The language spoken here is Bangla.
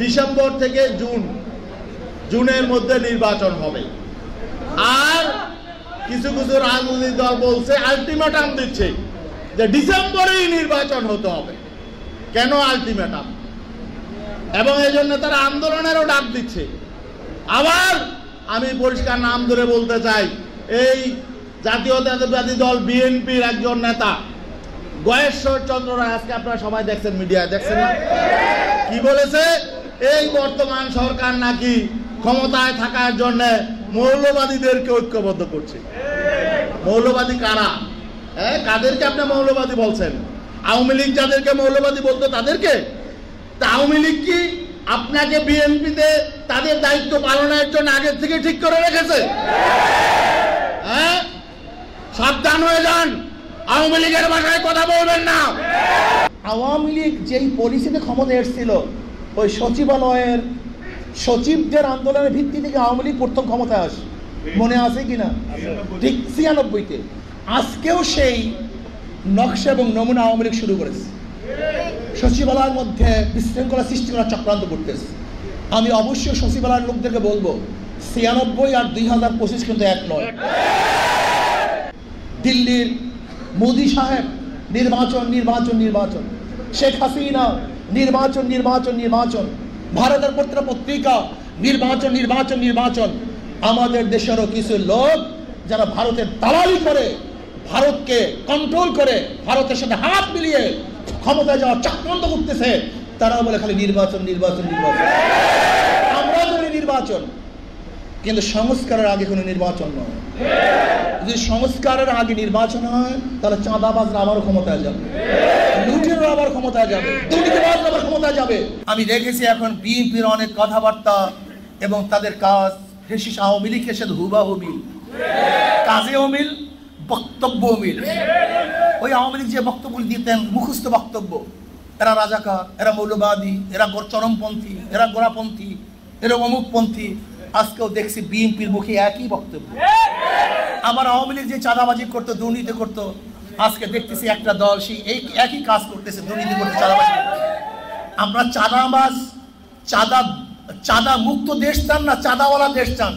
ডিসেম্বর থেকে জুনের মধ্যে নির্বাচন হবে। আর কিছু কিছু রাজনৈতিক দল বলছে, আলটিমেটাম দিচ্ছে যে ডিসেম্বরেই নির্বাচন হতে হবে। কেন আলটিমেটাম? এবং এই জন্য তারা আন্দোলনেরও ডাক দিচ্ছে। আবার আমি পরিষ্কার নাম ধরে বলতে চাই, এই জাতীয়তাবাদী দল বিএনপির একজন নেতা গয়েশ্বর চন্দ্র রায়, আজকে আপনারা সবাই দেখছেন, মিডিয়ায় দেখছেন না, কি বলেছে? এই বর্তমান সরকার নাকি ক্ষমতায় থাকার জন্য মৌলবাদীদেরকে ঐক্যবদ্ধ করছে। মৌলবাদী কারা? কাদেরকে আপনি মৌলবাদী বলছেন? আওয়ামী লীগ যাদেরকে মৌলবাদী বলতো তাদেরকে? তা আওয়ামী লীগ কি আপনাকে বিএনপিতে তাদের দায়িত্ব পালনের জন্য আগের থেকে ঠিক করে রেখেছে? সাবধান হয়ে যান, আওয়ামী লীগের ভাষায় কথা বলবেন না। আওয়ামী লীগ যেই পলিসিতে ক্ষমতা এসেছিল, ওই সচিবালয়ের সচিবদের আন্দোলনের ভিত্তি থেকে আওয়ামী লীগ প্রথম ক্ষমতায় আসে, মনে আছে কিনা? ঠিক ৯৬-তে। আজকেও সেই নকশা এবং নমুনা আওয়ামী লীগ শুরু করেছে, সচিবালয়ের মধ্যে বিশৃঙ্খলা সৃষ্টি করার চক্রান্ত করতেছে। আমি অবশ্যই সচিবালয়ের লোকদেরকে বলবো, ৯৬ আর ২০২৫ কিন্তু এক নয়। দিল্লির মোদি সাহেব নির্বাচন নির্বাচন নির্বাচন, শেখ হাসিনা নির্বাচন নির্বাচন নির্বাচন, ভারতের প্রত্যেকটা পত্রিকা নির্বাচন নির্বাচন নির্বাচন। আমাদের দেশেরও কিছু লোক যারা ভারতের দালালি করে, ভারতকে কন্ট্রোল করে, ভারতের সাথে হাত মিলিয়ে ক্ষমতায় যাওয়ার চক্রান্ত করতেছে, তারা বলে খালি নির্বাচন নির্বাচন নির্বাচন। আমরা বলি নির্বাচন, কিন্তু সংস্কারের আগে কোনো নির্বাচন নয়। যদি সংস্কারের আগে নির্বাচন হয়, তাহলে চাঁদাবাজরা আবারও ক্ষমতায় যাবে, লুটেরও আবার ক্ষমতায় যাবে, দুর্নীতিবাজরা আবার ক্ষমতায় যাবে। আমি দেখেছি এখন বিএনপির অনেক কথাবার্তা এবং তাদের কাজ ফেসিস আওয়ামী লীগের সাথে হুবাহু মিল, কাজেও মিল, বক্তব্যও মিল। ওই আওয়ামী লীগ যে বক্তব্য দিতেন, মুখস্থ বক্তব্য, এরা রাজাকার, এরা মৌলবাদী, এরা চরমপন্থী, এরা গোড়াপন্থী, এরা অমুকপন্থী, আজকেও দেখছি বিএনপির মুখে একই বক্তব্য। আমার আওয়ামী লীগ যে চাঁদাবাজি করতো, দুর্নীতি করতো, আজকে দেখতেছি একটা দল সেই একই কাজ করতেছে, দুর্নীতি করতে, চাঁদাবাজি করতে। আমরা চাঁদাবাজ, চাঁদা মুক্ত দেশ চান না চাঁদাওয়ালা দেশ চান?